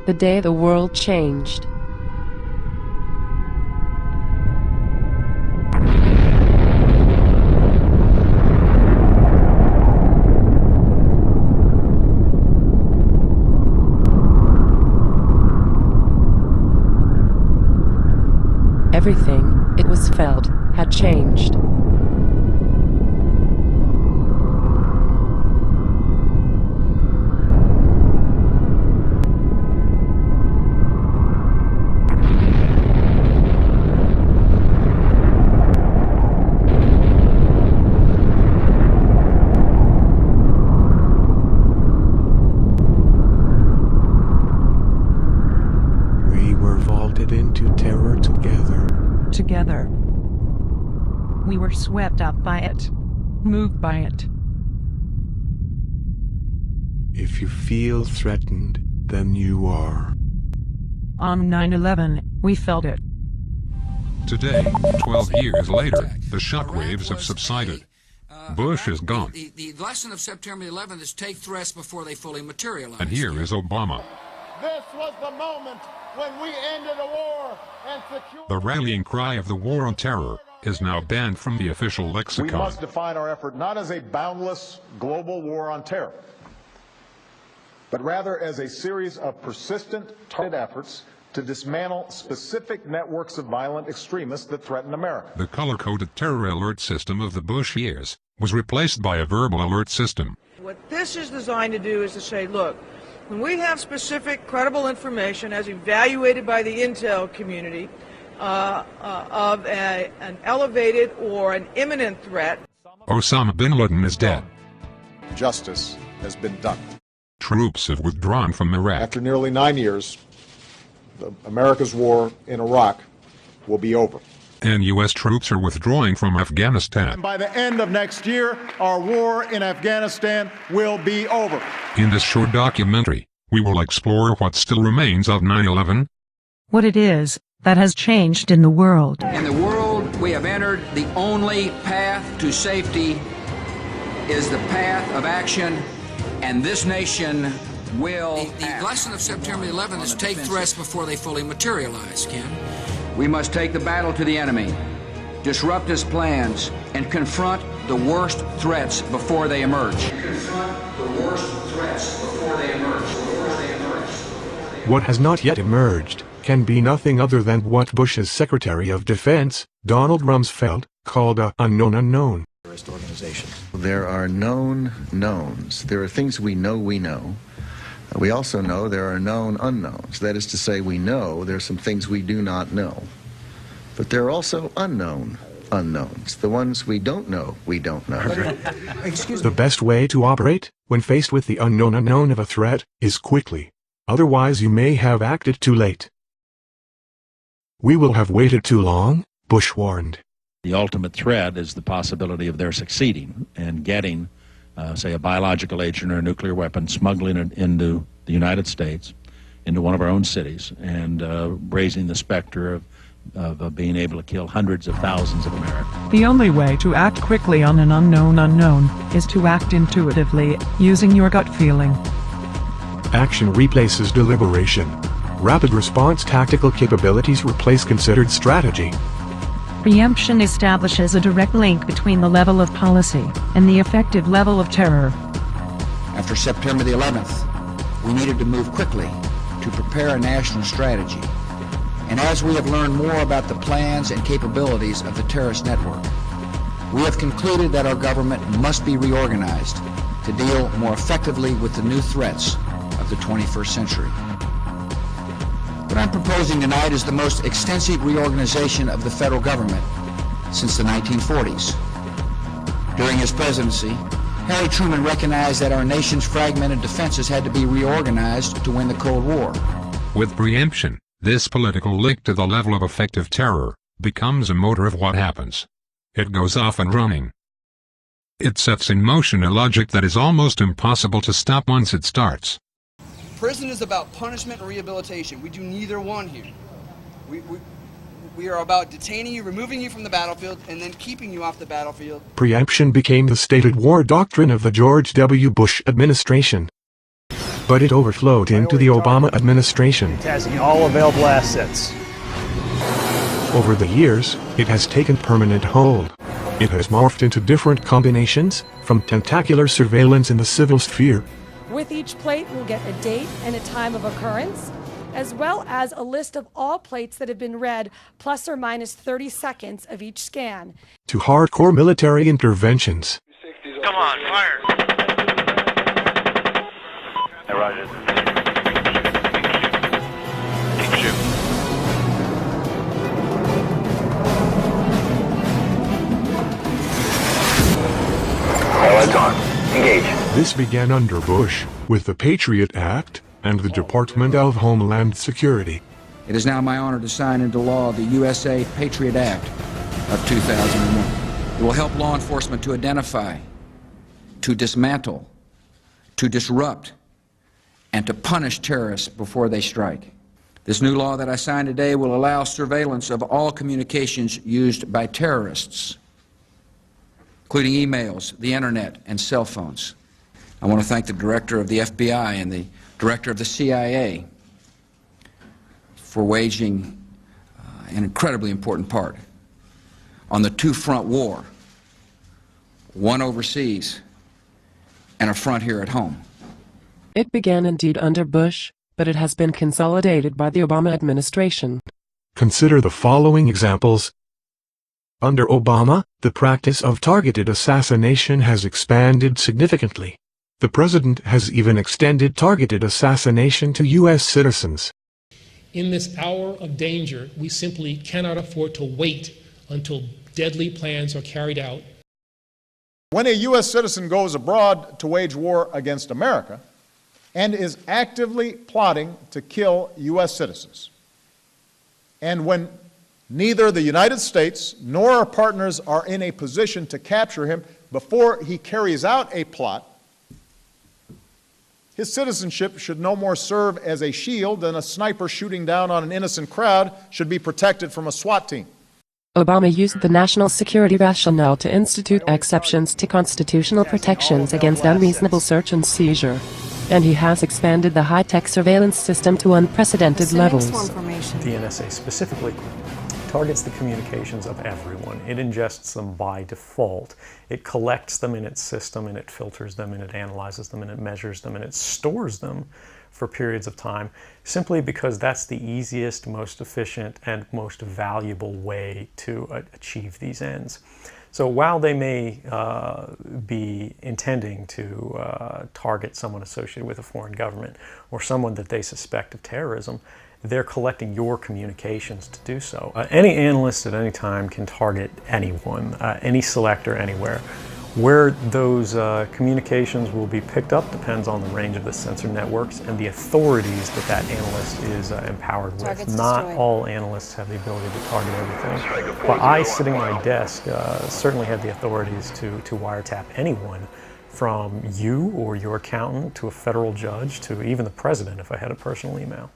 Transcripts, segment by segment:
The day the world changed. Everything, it was felt, had changed. We were vaulted into terror together. Together. We were swept up by it, moved by it. If you feel threatened, then you are. On 9/11, we felt it. Today, 12 years later, the shockwaves have subsided. Bush is gone. The lesson of September 11th is take threats before they fully materialize. And here is Obama. This was the moment when we ended a war and secured... The rallying cry of the war on terror is now banned from the official We lexicon. must define our effort not as a boundless global war on terror, but rather as a series of persistent, targeted efforts to dismantle specific networks of violent extremists that threaten America. The color-coded terror alert system of the Bush years was replaced by a verbal alert system. What this is designed to do is to say, look, when we have specific, credible information as evaluated by the intel community of an elevated or an imminent threat. Osama bin Laden is dead. Justice has been done. Troops have withdrawn from Iraq. After nearly 9 years, America's war in Iraq will be over. And U.S. troops are withdrawing from Afghanistan. By the end of next year, our war in Afghanistan will be over. In this short documentary, we will explore what still remains of 9/11, What it is that has changed in the world. In the world we have entered, the only path to safety is the path of action, and this nation will... The lesson of September 11th is take threats before they fully materialize, Ken. We must take the battle to the enemy, disrupt his plans, and confront the worst threats before they emerge. What has not yet emerged can be nothing other than what Bush's Secretary of Defense, Donald Rumsfeld, called a unknown unknown. There are known knowns. There are things we know we know. We also know there are known unknowns. That is to say, we know there are some things we do not know. But there are also unknown unknowns. The ones we don't know know. The best way to operate, when faced with the unknown unknown of a threat, is quickly. Otherwise you may have acted too late. We will have waited too long, Bush warned. The ultimate threat is the possibility of their succeeding and getting, say, a biological agent or a nuclear weapon, smuggling it into the United States, into one of our own cities, and raising the specter of being able to kill hundreds of thousands of Americans. The only way to act quickly on an unknown unknown is to act intuitively, using your gut feeling. Action replaces deliberation. Rapid response tactical capabilities replace considered strategy. Preemption establishes a direct link between the level of policy and the effective level of terror. After September the 11th, we needed to move quickly to prepare a national strategy. And as we have learned more about the plans and capabilities of the terrorist network, we have concluded that our government must be reorganized to deal more effectively with the new threats of the 21st century. What I'm proposing tonight is the most extensive reorganization of the federal government since the 1940s. During his presidency, Harry Truman recognized that our nation's fragmented defenses had to be reorganized to win the Cold War. With preemption, this political link to the level of effective terror becomes a motor of what happens. It goes off and running. It sets in motion a logic that is almost impossible to stop once it starts. Prison is about punishment and rehabilitation. We do neither one here. We are about detaining you, removing you from the battlefield, and then keeping you off the battlefield. Preemption became the stated war doctrine of the George W. Bush administration. but it overflowed into the Obama administration. Tazzing all available assets. Over the years, it has taken permanent hold. It has morphed into different combinations, from tentacular surveillance in the civil sphere. With each plate, we'll get a date and a time of occurrence, as well as a list of all plates that have been read, plus or minus 30 seconds of each scan. To hardcore military interventions. Come on, fire! Hey, Roger. Keep shooting. All lights on. Engage. This began under Bush, with the Patriot Act and the Department of Homeland Security. It is now my honor to sign into law the USA Patriot Act of 2001. It will help law enforcement to identify, to dismantle, to disrupt, and to punish terrorists before they strike. This new law that I signed today will allow surveillance of all communications used by terrorists, including emails, the internet, and cell phones. I want to thank the director of the FBI and the director of the CIA for waging an incredibly important part on the two-front war, one overseas and a front here at home. It began indeed under Bush, but it has been consolidated by the Obama administration. Consider the following examples. Under Obama, the practice of targeted assassination has expanded significantly. The president has even extended targeted assassination to U.S. citizens. In this hour of danger, we simply cannot afford to wait until deadly plans are carried out. When a U.S. citizen goes abroad to wage war against America and is actively plotting to kill U.S. citizens, and when neither the United States nor our partners are in a position to capture him before he carries out a plot, his citizenship should no more serve as a shield than a sniper shooting down on an innocent crowd should be protected from a SWAT team. Obama used the national security rationale to institute exceptions to constitutional protections against unreasonable search and seizure. And he has expanded the high-tech surveillance system to unprecedented levels. The NSA specifically targets the communications of everyone. It ingests them by default. It collects them in its system, and it filters them, and it analyzes them, and it measures them, and it stores them for periods of time, simply because that's the easiest, most efficient, and most valuable way to achieve these ends. So while they may be intending to target someone associated with a foreign government or someone that they suspect of terrorism, they're collecting your communications to do so. Any analyst at any time can target anyone, any selector anywhere. Where those communications will be picked up depends on the range of the sensor networks and the authorities that that analyst is empowered with. Not all analysts have the ability to target everything. But I, sitting at my desk, certainly have the authorities to wiretap anyone, from you or your accountant to a federal judge to even the president if I had a personal email.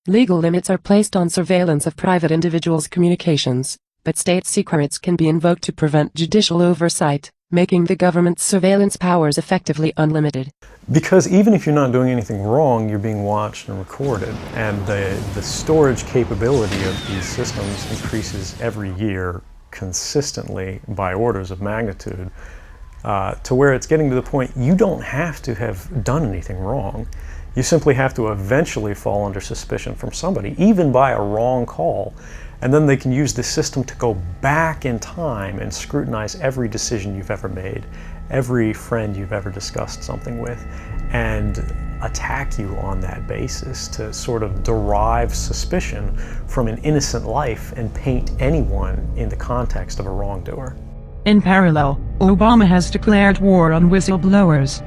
Legal limits are placed on surveillance of private individuals' communications, but state secrets can be invoked to prevent judicial oversight, making the government's surveillance powers effectively unlimited. Because even if you're not doing anything wrong, you're being watched and recorded, and the storage capability of these systems increases every year consistently by orders of magnitude, to where it's getting to the point you don't have to have done anything wrong. You simply have to eventually fall under suspicion from somebody, even by a wrong call, and then they can use the system to go back in time and scrutinize every decision you've ever made, every friend you've ever discussed something with, and attack you on that basis to sort of derive suspicion from an innocent life and paint anyone in the context of a wrongdoer. In parallel, Obama has declared war on whistleblowers.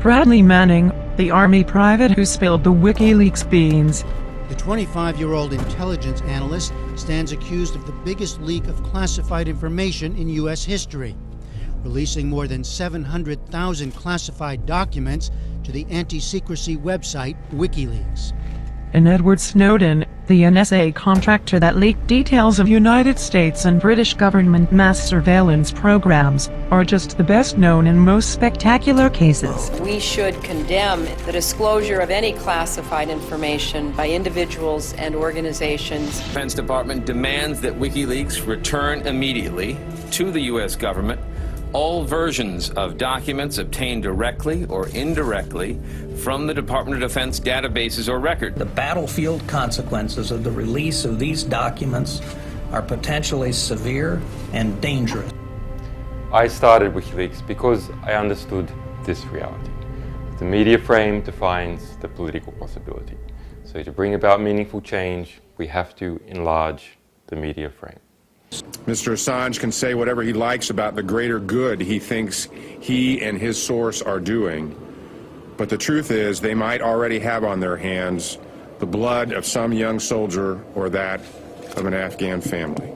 Bradley Manning, the Army private who spilled the WikiLeaks beans. The 25-year-old intelligence analyst stands accused of the biggest leak of classified information in U.S. history, releasing more than 700,000 classified documents to the anti-secrecy website WikiLeaks. And Edward Snowden, the NSA contractor that leaked details of United States and British government mass surveillance programs, are just the best known and most spectacular cases. We should condemn the disclosure of any classified information by individuals and organizations. The Defense Department demands that WikiLeaks return immediately to the U.S. government all versions of documents obtained directly or indirectly from the Department of Defense databases or records. The battlefield consequences of the release of these documents are potentially severe and dangerous. I started WikiLeaks because I understood this reality. The media frame defines the political possibility. So to bring about meaningful change, we have to enlarge the media frame. Mr. Assange can say whatever he likes about the greater good he thinks he and his source are doing, but the truth is they might already have on their hands the blood of some young soldier or that of an Afghan family.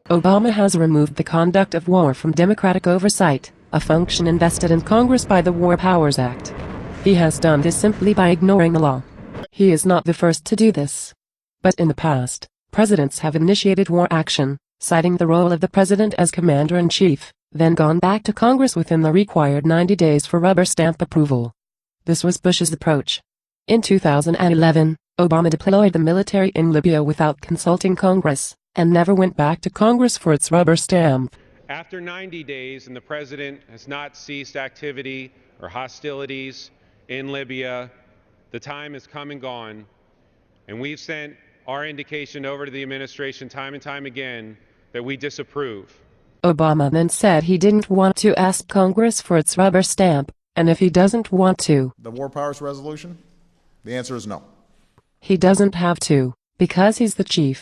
Obama has removed the conduct of war from democratic oversight, a function invested in Congress by the War Powers Act. He has done this simply by ignoring the law. He is not the first to do this. But in the past, presidents have initiated war action, citing the role of the president as commander-in-chief, then gone back to Congress within the required 90 days for rubber stamp approval. This was Bush's approach. In 2011, Obama deployed the military in Libya without consulting Congress, and never went back to Congress for its rubber stamp. After 90 days and the president has not ceased activity or hostilities in Libya, the time has come and gone, and we've sent our indication over to the administration time and time again that we disapprove. Obama then said he didn't want to ask Congress for its rubber stamp, and if he doesn't want to, the War Powers Resolution? The answer is no. He doesn't have to, because he's the chief.